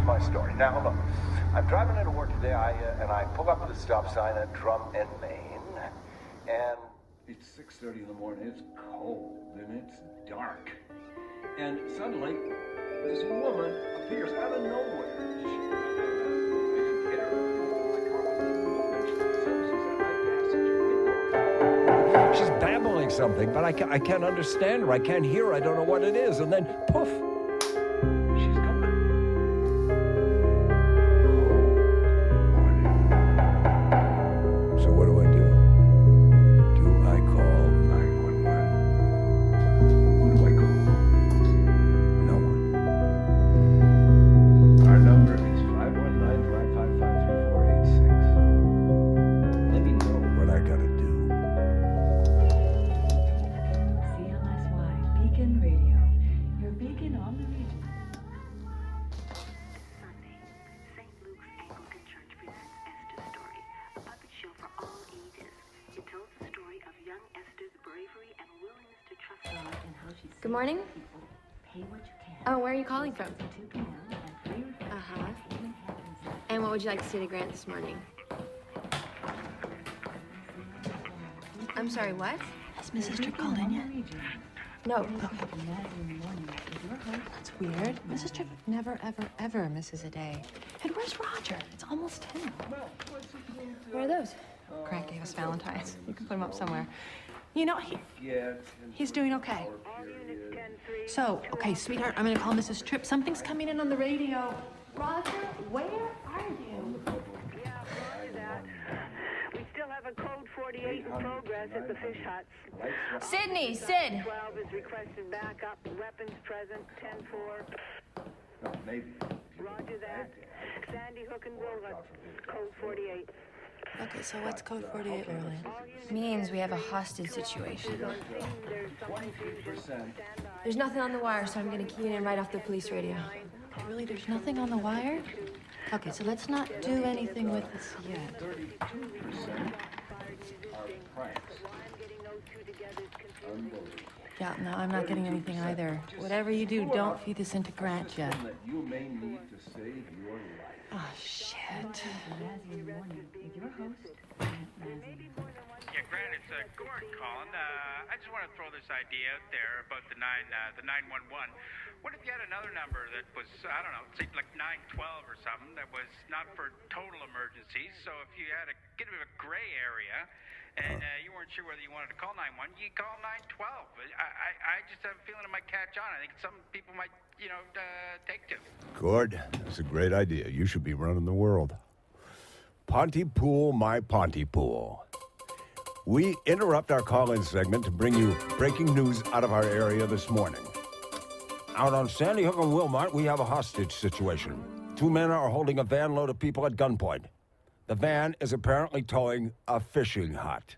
my story. Now, look, I'm driving into work today, and I pull up at the stop sign at Drum and Main, and it's 6:30 in the morning. It's cold, and it's dark. And suddenly, this woman appears out of nowhere. I didn't hit her. My car wasn't even moving. She's at my passenger window. She's babbling something, but I can't understand her. I can't hear her. I don't know what it is. And then, poof. Good morning. Oh, where are you calling from? Uh-huh. And what would you like to say to Grant this morning? I'm sorry, what? Has Mrs. Tripp called in yet? No. Okay. That's weird. Mrs. Tripp never, ever misses a day. And where's Roger? It's almost 10. Where are those? Grant gave us Valentine's. You can put him up somewhere. You know, he's doing okay. So, okay, sweetheart, I'm gonna call Mrs. Tripp. Something's coming in on the radio. Roger, where are you? Yeah, sorry that. We still have a code 48 in progress at the fish huts. Sydney, Sid. 12 is requested backup. Weapons present. 10-4. No, maybe. Roger that. Sandy Hook and Willet. Code 48. Okay, so what's code 48, Lorraine? Means we have a hostage situation. There's nothing on the wire, so I'm gonna key it in right off the police radio. Really, there's nothing on the wire? Okay, so let's not do anything with this yet. 32% are pranks. Yeah, no, I'm not getting anything either. Whatever you do, don't feed this into Grant yet. You may need to save your life. Oh, shit. Yeah, Grant, it's Gordon calling. I just want to throw this idea out there about the 911. What if you had another number that was, I don't know, say like 912 or something that was not for total emergencies? So if you had a bit of a gray area and you weren't sure whether you wanted to call 911, you call 912. I just have a feeling it might catch on. I think some people might, take to. Gord, that's a great idea. You should be running the world. Pontypool, my Pontypool. We interrupt our call-in segment to bring you breaking news out of our area this morning. Out on Sandy Hook and Wilmot, we have a hostage situation. 2 men are holding a van load of people at gunpoint. The van is apparently towing a fishing hut.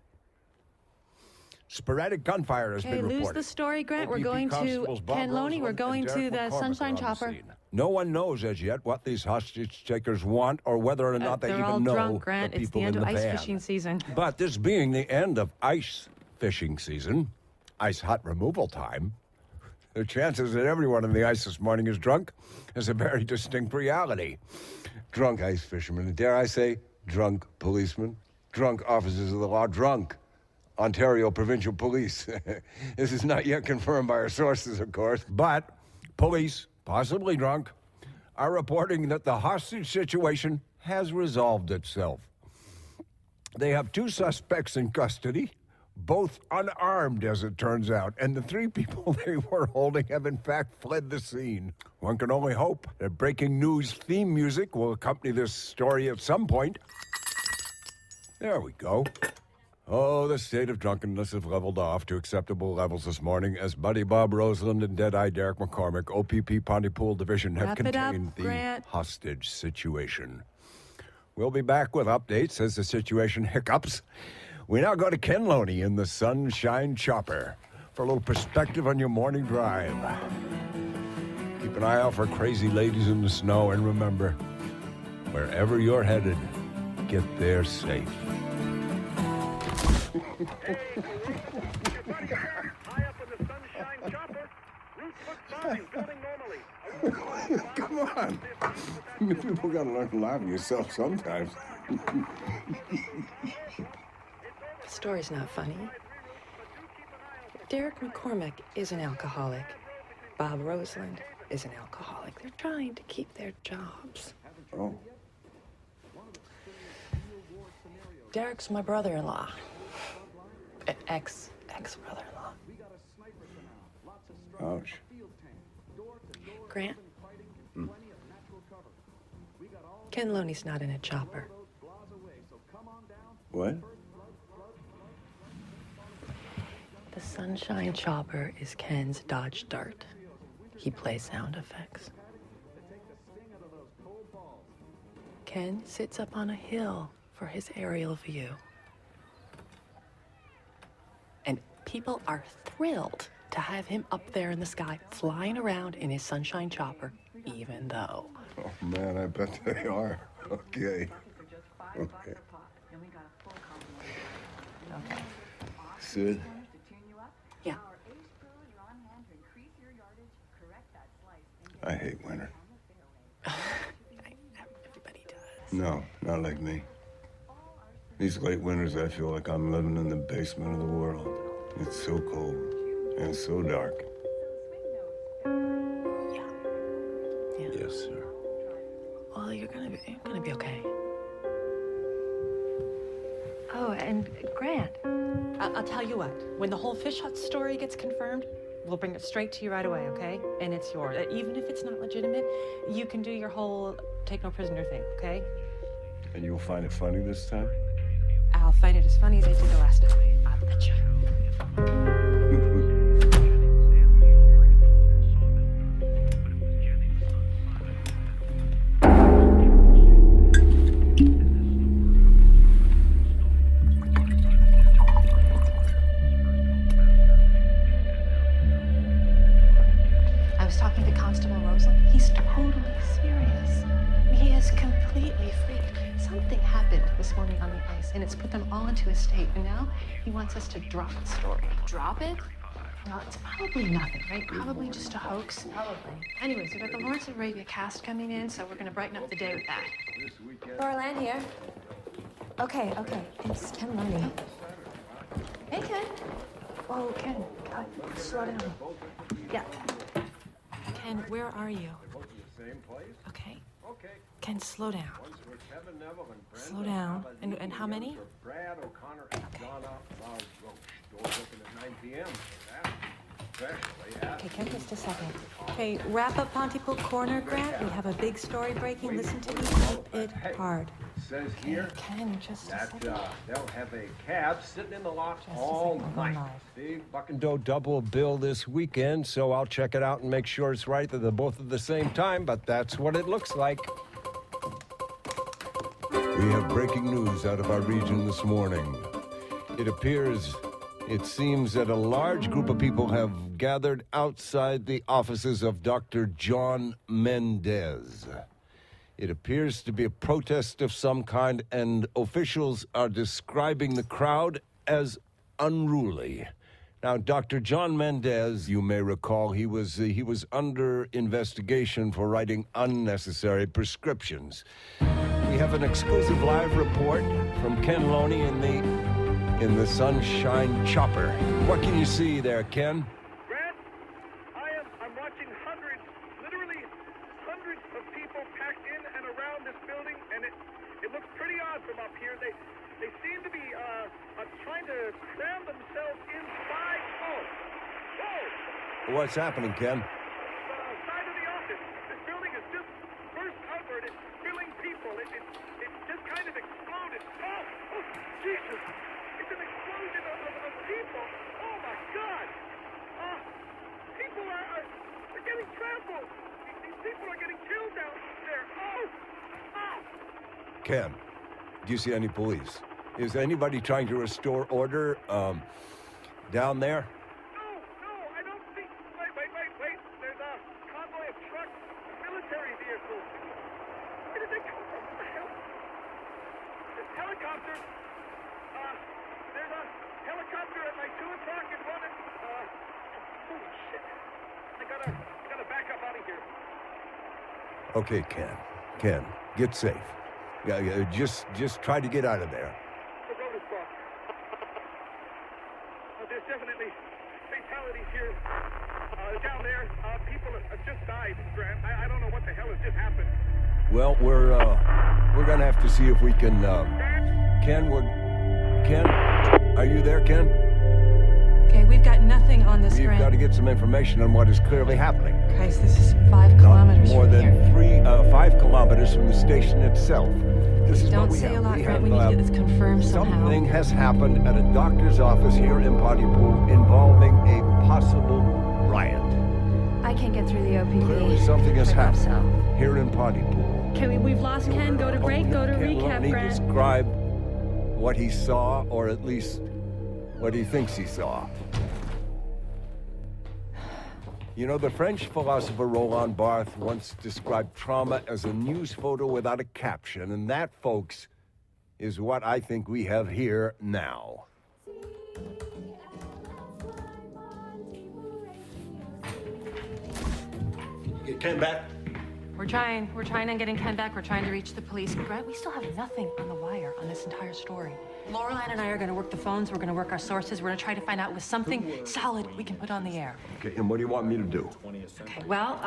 Sporadic gunfire has been reported. Lose the story, Grant. We're OPP going to Constables Bob Ken Loney. We're Roseland going and to Derek the McCormick Sunshine are on the Chopper. scene. No one knows as yet what these hostage takers want or whether or not they They're even all know drunk, Grant. the It's the people end in of the ice van. fishing season. But this being the end of ice fishing season, ice hut removal time, the chances that everyone in the ice this morning is drunk is a very distinct reality. Drunk ice fishermen, and dare I say, drunk policemen, drunk officers of the law, drunk Ontario Provincial Police. This is not yet confirmed by our sources, of course, but police, possibly drunk, are reporting that the hostage situation has resolved itself. They have 2 suspects in custody, both unarmed, as it turns out, and the 3 people they were holding have in fact fled the scene. One can only hope that breaking news theme music will accompany this story at some point. There we go. Oh, the state of drunkenness has leveled off to acceptable levels this morning as Buddy Bob Roseland and Deadeye Derek McCormick, OPP Pontypool Division, have Wrap it up, contained the Grant. hostage situation. We'll be back with updates as the situation hiccups. We now go to Ken Loney in the Sunshine Chopper for a little perspective on your morning drive. Keep an eye out for crazy ladies in the snow, and remember, wherever you're headed, get there safe. Hey, your buddy Sam, high up in the Sunshine Chopper. Route looks fine, building normally. Come on. People gotta learn to laugh at yourself sometimes. The story's not funny. Derek McCormick is an alcoholic. Bob Roseland is an alcoholic. They're trying to keep their jobs. Oh. Derek's my brother-in-law. Ex-brother-in-law. Ouch. Grant? Ken Loney's not in a chopper. What? The Sunshine Chopper is Ken's Dodge Dart. He plays sound effects. Ken sits up on a hill for his aerial view. And people are thrilled to have him up there in the sky, flying around in his Sunshine Chopper, even though... Oh, man, I bet they are. Okay. Okay. Okay. Sid? Yeah. I hate winter. Everybody does. No, not like me. These late winters, I feel like I'm living in the basement of the world. It's so cold and so dark. Yeah. Yes, sir. Well, you're gonna be okay. Oh, and Grant, I'll tell you what. When the whole Fish Hut story gets confirmed, we'll bring it straight to you right away, okay? And it's yours. Even if it's not legitimate, you can do your whole take no prisoner thing, okay? And you'll find it funny this time? I'll find it as funny as I did the last time. I'll bet you. I was talking to Constable Roseland. He's totally serious. He is completely freaked. Something happened this morning on the ice, and it's put them all into a state. And now he wants us to drop the story. Drop it? Well, it's probably nothing, right? Probably just a hoax. Probably. Anyways, we've got the Lawrence of Arabia cast coming in, so we're going to brighten up the day with that. Laura Land here. Okay. It's Ken Loney. Hey, Ken. Oh, Ken, God, slow down. Yeah. Ken, where are you? Okay. Ken, slow down. Slow down. And how many? Okay, Ken, just a second. Okay, wrap up Pontypool Corner, Grant. We have a big story breaking. Listen to me. Keep it hard. Says here Ken, just a that second. they'll have a cab sitting in the lot Just a all second, night. we're live. Big bucket. Buckendo double bill this weekend, so I'll check it out and make sure it's right that they're both at the same time, but that's what it looks like. We have breaking news out of our region this morning. It seems that a large group of people have gathered outside the offices of Dr. John Mendez. It appears to be a protest of some kind, and officials are describing the crowd as unruly. Now, Dr. John Mendez, you may recall, he was under investigation for writing unnecessary prescriptions. We have an exclusive live report from Ken Loney in the Sunshine Chopper. What can you see there, Ken? Grant, I'm watching literally hundreds of people packed in and around this building, and it looks pretty odd from up here. They seem to be trying to cram themselves inside. Whoa! What's happening, Ken? The side of the office. This building has just burst outward. It's filling people. It just kind of exploded. Oh, Jesus! It's an explosion of people. Oh my God! People are getting trampled. These people are getting killed down there. Ken, do you see any police? Is anybody trying to restore order down there? No, I don't think. Wait. There's a convoy of trucks, military vehicles. Where did they come from? What the hell? There's helicopters. There's a helicopter at like 2 o'clock and one at, holy shit. I gotta back up out of here. Okay, Ken, get safe. Yeah, just try to get out of there. The road is blocked. There's definitely fatalities here. Down there, people have just died, Grant. I don't know what the hell has just happened. Well, we're gonna have to see if we can, Ken, are you there, Ken? Okay, we've got nothing on this, We've Grant. got to get some information on what is clearly happening. Guys, this is 5 kilometers More from than here. 5 kilometers from the station itself. This is Don't what we say have. a lot, We Grant. have, We need to get this confirmed somehow. Something has happened at a doctor's office here in Pontypool involving a possible riot. I can't get through the OPP. Clearly something has I thought happened here in Pontypool. We've lost Ken. Go to break. Go to Can recap, Lonnie Grant. describe what he saw, or at least what he thinks he saw? You know, the French philosopher Roland Barthes once described trauma as a news photo without a caption, and that, folks, is what I think we have here now. Get Ken back. We're trying on getting Ken back. We're trying to reach the police. Grant, we still have nothing on the wire on this entire story. Laureline and I are going to work the phones. We're going to work our sources. We're going to try to find out with something solid we can put on the air. Okay, and what do you want me to do? Okay, well,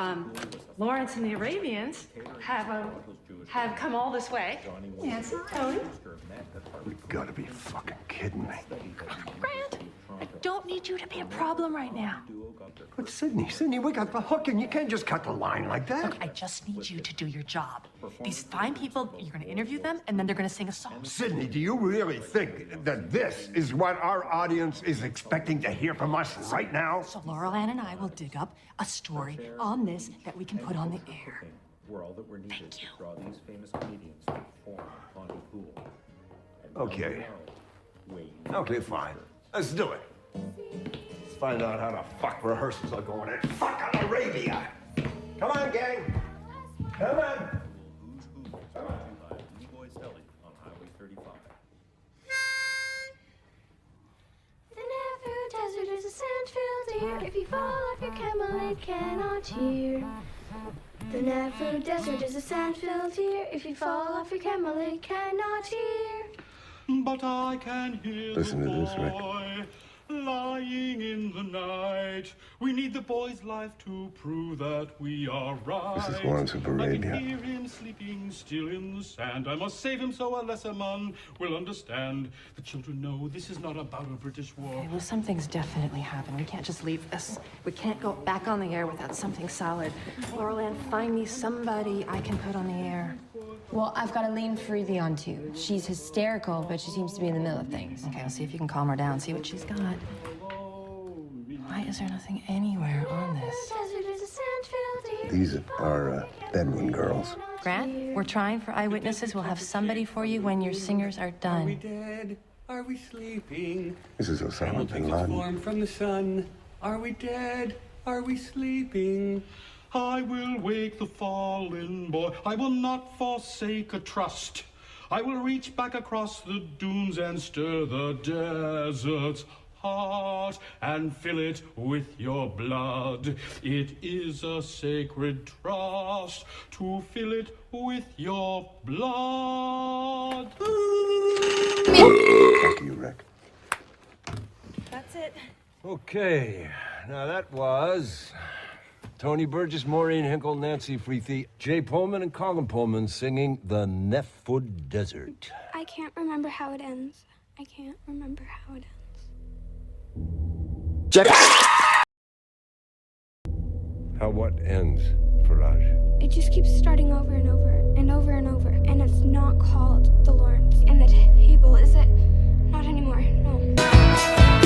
Lawrence and the Arabians have come all this way. Nancy, Tony. You've got to be fucking kidding me. Grant, I don't need you to be a problem right now. But Sydney, we got the hook, and you can't just cut the line like that. Look, I just need you to do your job. These fine people, you're going to interview them, and then they're going to sing a song. Sydney, do you really think that this is what our audience is expecting to hear from us right now? So Laurel Ann and I will dig up a story on this that we can put on the air. We're all that we're needed to draw these famous comedians to perform on Pontypool. Okay. Okay, fine. Let's do it. Let's find out how the fuck rehearsals are going in fucking Arabia. Come on, gang. Come on. The Never Desert is a sand-filled ear. If you fall off your camel, it cannot cheer. The Never Desert is a sand-filled ear. If you fall off your camel, it cannot cheer. But I can hear Listen the to this, Rick. boy lying in the night. We need the boy's life to prove that we are right. This is Lawrence of I Arabia. can hear him sleeping still in the sand. I must save him so a lesser man will understand. The children know this is not about a British war. Okay, well, something's definitely happened. We can't just leave this. We can't go back on the air without something solid. Laurel Ann, find me somebody I can put on the air. Well, I've got Aline Freethy on too. She's hysterical, but she seems to be in the middle of things. Okay, I'll see if you can calm her down, see what she's got. Why is there nothing anywhere on this? Desert is a sand-filled ear. These are Bedouin girls. Grant, we're trying for eyewitnesses. We'll have somebody for you when your singers are Are we done. dead? Are we sleeping? This is Osama We'll bin take its Laden. form from the sun. Are we dead? Are we sleeping? I will wake the fallen boy. I will not forsake a trust. I will reach back across the dunes and stir the desert's heart and fill it with your blood. It is a sacred trust to fill it with your blood. Thank you, Rick. That's it. Okay, now that was Tony Burgess, Maureen Hinkle, Nancy Freethy, Jay Pullman, and Colin Pullman singing The Nefud Desert. I can't remember how it ends. I can't remember how it ends. How what ends, Faraj? It just keeps starting over and over and over and over. And it's not called the Lawrence. And the table, is it? Not anymore, no.